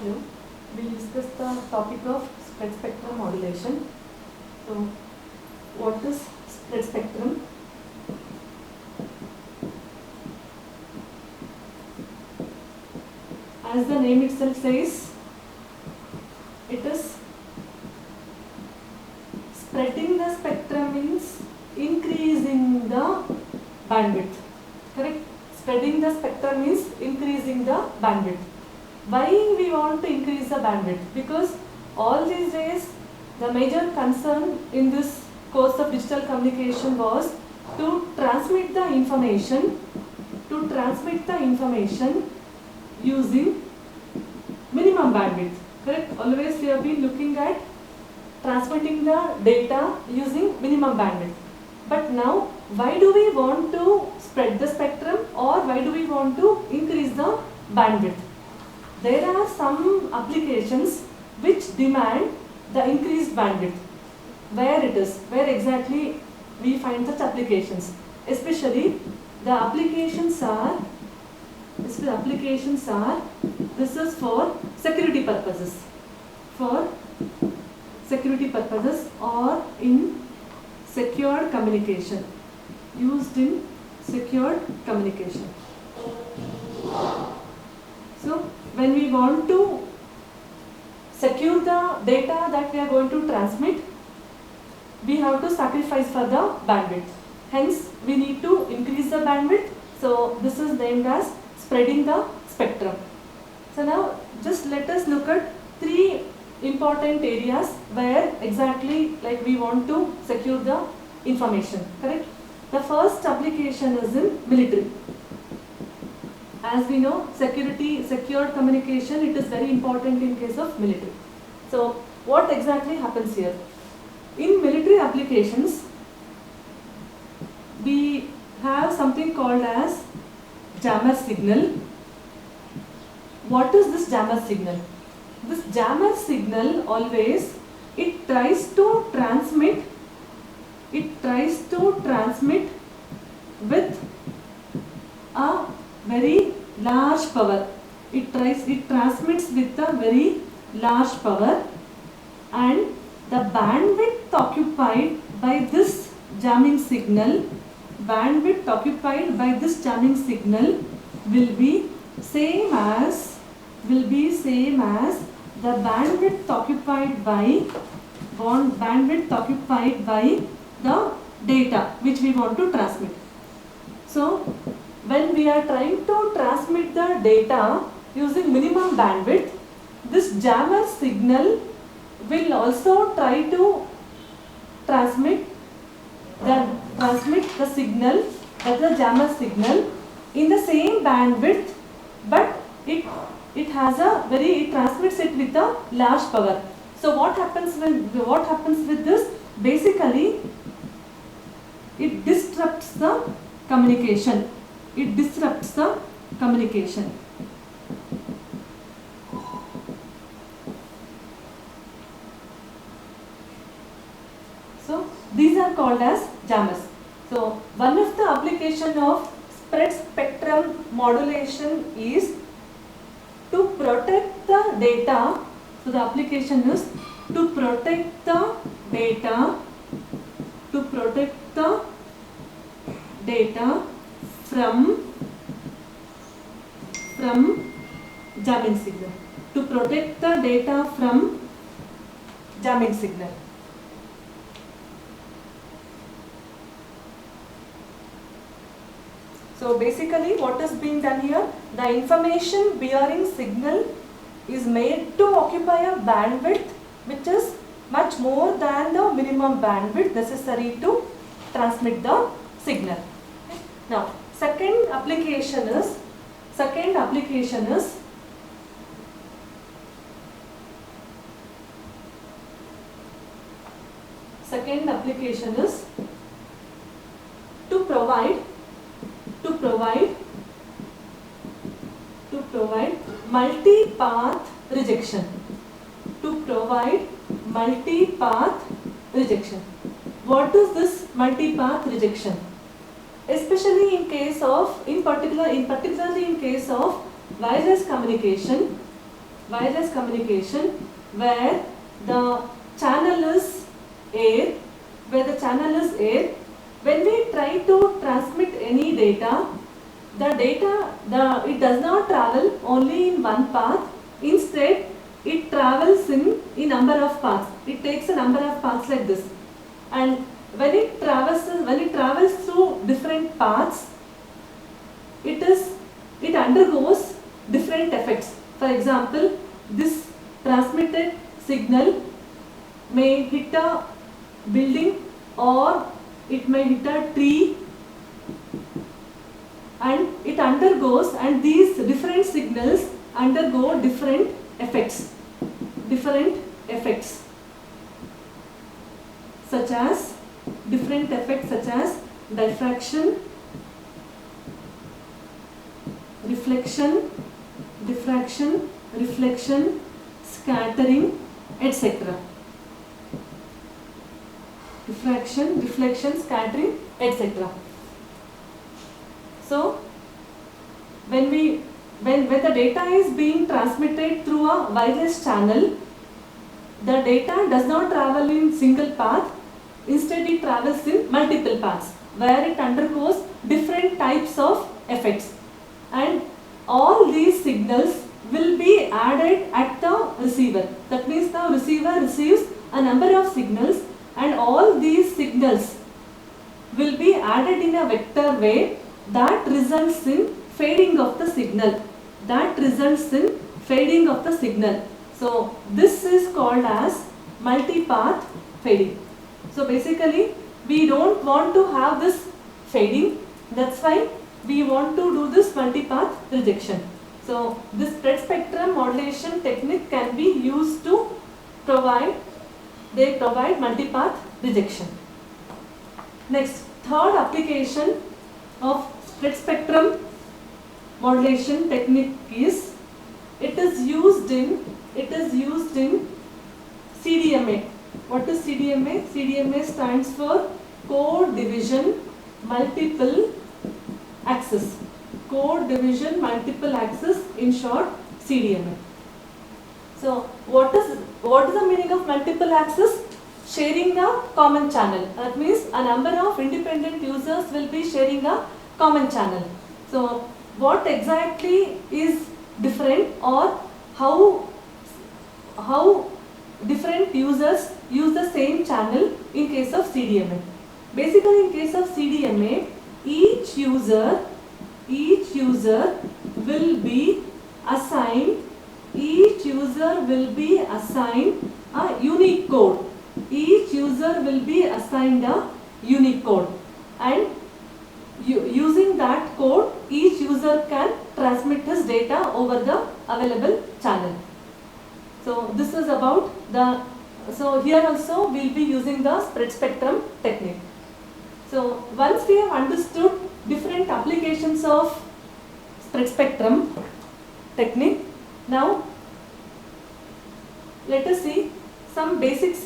Hello, we'll discuss the topic of spread spectrum modulation. So, what is spread spectrum? As the name itself says, it is spreading the spectrum means increasing the bandwidth. Correct? Spreading the spectrum means increasing the bandwidth. Why we want to increase the bandwidth? Because all these days the major concern in this course of digital communication was to transmit the information using minimum bandwidth. Correct? Always we have been looking at transmitting the data using minimum bandwidth. But now, why do we want to spread the spectrum, or why do we want to increase the bandwidth? There are some applications which demand the increased bandwidth. Where exactly we find such applications? Especially the applications are, this is for security purposes. Or in secured communication. Used in secured communication. So, when we want to secure the data that we are going to transmit, we have to sacrifice for the bandwidth. Hence, we need to increase the bandwidth. So, this is named as spreading the spectrum. So, now just let us look at three important areas where exactly like we want to secure the information. Correct? The first application is in military. As we know, secured communication, it is very important in case of military. So, what exactly happens here? In military applications, we have something called as jammer signal. What is this jammer signal? This jammer signal always, it tries to transmit with a very large power. It transmits with a very large power, and the bandwidth occupied by this jamming signal will be same as the bandwidth occupied by the data which we want to transmit. So, when we are trying to transmit the data using minimum bandwidth, this jammer signal will also try to transmit the signal, that the jammer signal, in the same bandwidth, but it transmits it with a large power. So what happens with this? Basically, it disrupts the communication. So these are called as jammers. So one of the application of spread spectrum modulation is to protect the data. So the application is to protect the data from jamming signal. To protect the data from jamming signal. So basically what is being done here, the information bearing signal is made to occupy a bandwidth which is much more than the minimum bandwidth necessary to transmit the signal. Okay. Now second application is to provide multi-path rejection. What is this multi-path rejection? Especially in case of, particularly in case of wireless communication, wireless communication where the channel is air, when we try to transmit any data, it does not travel only in one path. Instead, it travels in number of paths. It takes a number of paths like this, and when it travels through different paths, it undergoes different effects. For example, this transmitted signal may hit a building or it may hit a tree, and these different signals undergo different effects such as diffraction, reflection, scattering, etc. Diffraction, reflection, scattering, etc. So, when the data is being transmitted through a wireless channel, the data does not travel in single path. Instead, it travels in multiple paths where it undergoes different types of effects, and all these signals will be added at the receiver. That means the receiver receives a number of signals, and all these signals will be added in a vector way that results in fading of the signal. So this is called as multipath fading. So basically, we don't want to have this fading. That's why we want to do this multipath rejection. So this spread spectrum modulation technique can be used to provide multipath rejection. Next, third application of spread spectrum modulation technique is it is used in CDMA. What is CDMA? CDMA stands for code division multiple access. Code division multiple access, in short CDMA. So what is the meaning of multiple access? Sharing a common channel. That means a number of independent users will be sharing a common channel. So what exactly is different, or how different users use the same channel in case of CDMA? Basically, in case of CDMA, each user will be assigned a unique code. Each user will be assigned a unique code, and using that code, each user can transmit his data over the available channel. So this is about so here also we will be using the spread spectrum technique. So once we have understood different applications of spread spectrum technique, now let us see some basics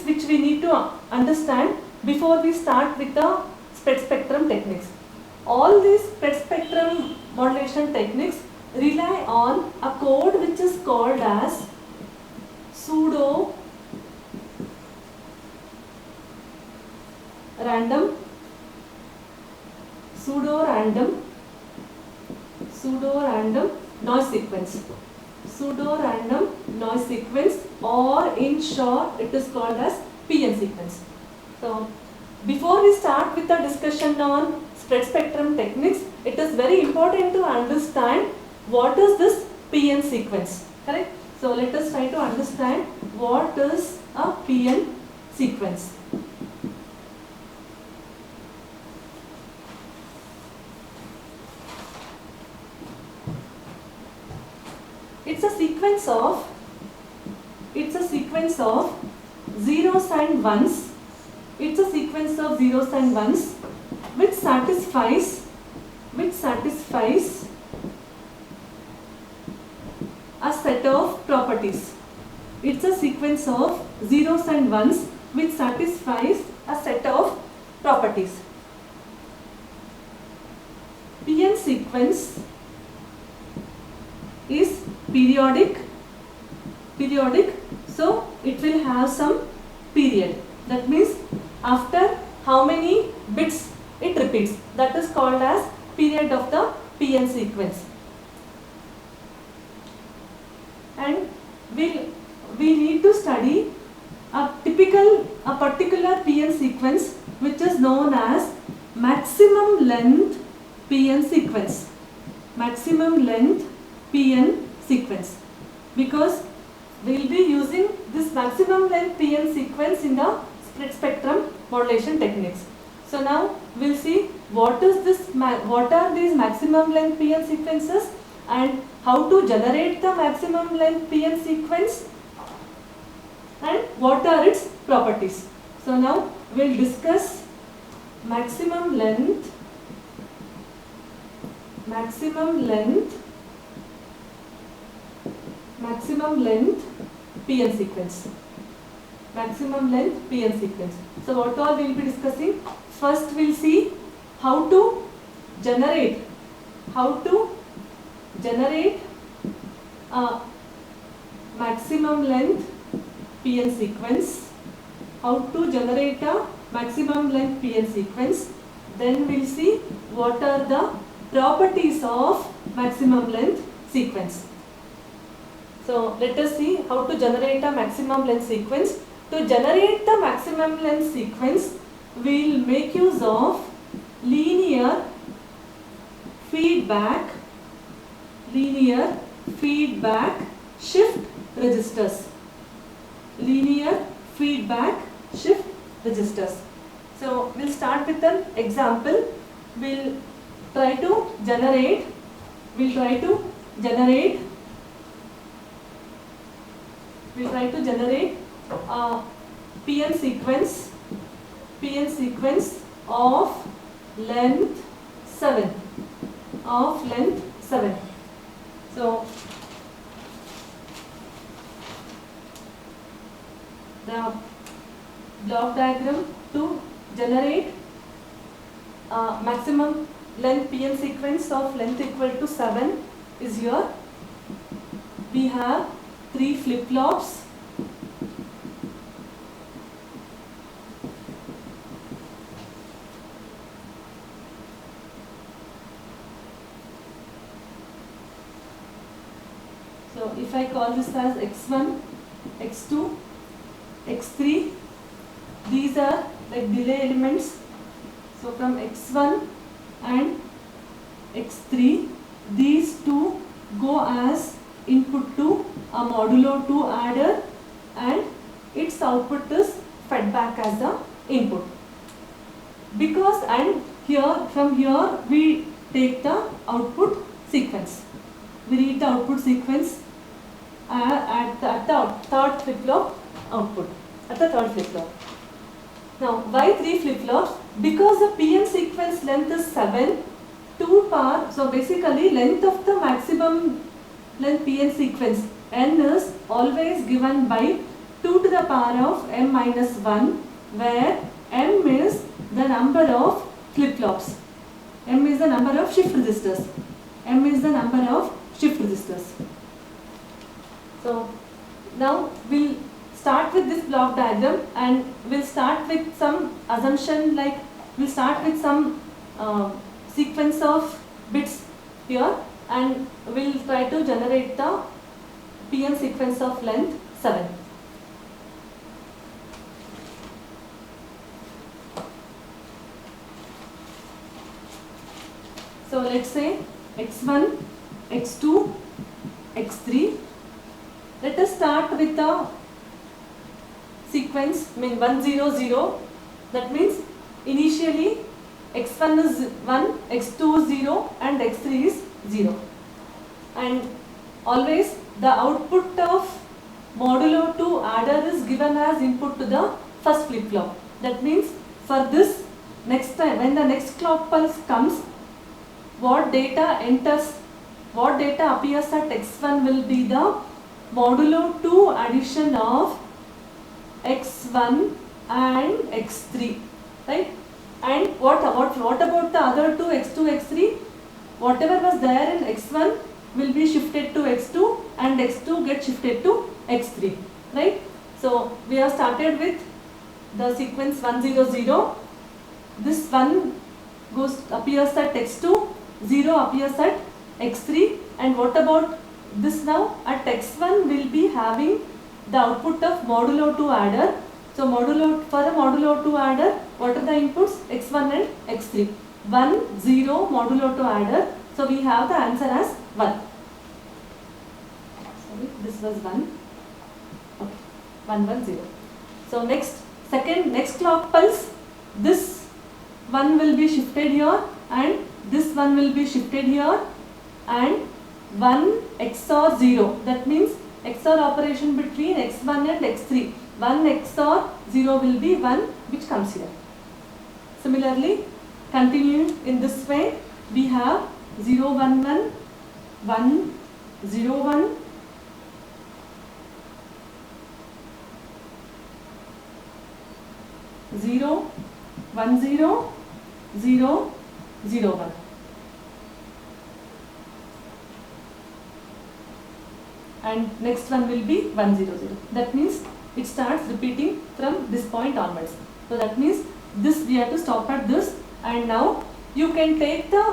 which we need to understand before we start with the spread spectrum techniques. All these spread spectrum modulation techniques rely on a code which is called as pseudo random noise sequence. Pseudo-random noise sequence, or in short it is called as PN sequence. So before we start with the discussion on spread spectrum techniques, it is very important to understand what is this PN sequence, correct? So let us try to understand what is a PN sequence. It's a sequence of zeros and ones. It's a sequence of zeros and ones which satisfies a set of properties. It's a sequence of zeros and ones which satisfies a set of properties. PN sequence is periodic, so it will have some period. That means after how many bits it repeats. That is called as period of the PN sequence. And we need to study a particular PN sequence which is known as maximum length PN sequence. Maximum length PN sequence, because we will be using this maximum length PN sequence in the split spectrum modulation techniques. So now we will see what are these maximum length PN sequences and how to generate the maximum length PN sequence and what are its properties. So now we will discuss maximum length PN sequence. Maximum length PN sequence. So what all we will be discussing? First we will see how to generate a maximum length PN sequence. How to generate a maximum length PN sequence. Then we will see what are the properties of maximum length sequence. So let us see how to generate a maximum length sequence. To generate the maximum length sequence, we will make use of linear feedback shift registers. Linear feedback shift registers. So we'll start with an example. We'll try to generate a PN sequence of length 7. So the block diagram to generate maximum length PN sequence of length equal to 7 is here. We have 3 flip-flops. So if I call this as X1, X2, X3, these are like delay elements. So from X1 and X3, these two go as input to a modulo 2 adder and its output is fed back as the input. Because from here we take the output sequence. We read the output sequence at the third flip-flop output, at the third flip-flop. Now, why 3 flip-flops? Because the PN sequence length is 7, 2 power, so basically length of the maximum length PN sequence n is always given by 2 to the power of m minus 1, where m is the number of flip-flops, m is the number of shift registers, So now we'll start with this block diagram and we'll start with some assumption, like we'll start with some sequence of bits here and we'll try to generate the PN sequence of length 7. So let's say X1, X2, X3. Let us start with the sequence 1 0 0. That means initially X1 is 1, X2 is 0 and X3 is 0. And always the output of modulo 2 adder is given as input to the first flip-flop. That means for this, next time when the next clock pulse comes, what data appears at X1 will be the modulo 2 addition of X1 and X3, right? And what about the other two, X2, X3? Whatever was there in X1 will be shifted to X2 and get shifted to x3, right? So we have started with the sequence 1 0 0. This 1 appears at x2, 0 appears at x3, and what about this now? At x1 will be having the output of modulo 2 adder. So for a modulo 2 adder, what are the inputs? x1 and x3. 1 0 modulo 2 adder. So we have the answer as 1. Sorry, this was 1. Okay, 1 1 0. So next clock pulse, this one will be shifted here and this one will be shifted here, and 1 XOR 0. That means XOR operation between x1 and x3. 1 XOR 0 will be 1, which comes here. Similarly, continuing in this way, we have 0 1 1, 1 0 1, 0 1 0, 0 0 1. And next one will be 1 0 0. That means it starts repeating from this point onwards. So that means this we have to stop at this, and now you can take the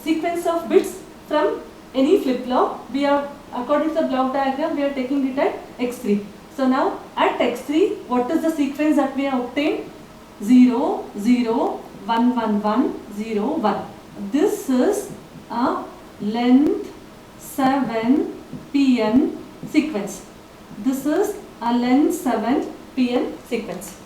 sequence of bits from any flip-flop. We are, according to the block diagram, we are taking it at x3. So now at x3, what is the sequence that we have obtained? 0 0 1 1 1 0 1. This is a length 7 pn sequence. This is a length 7 pn sequence.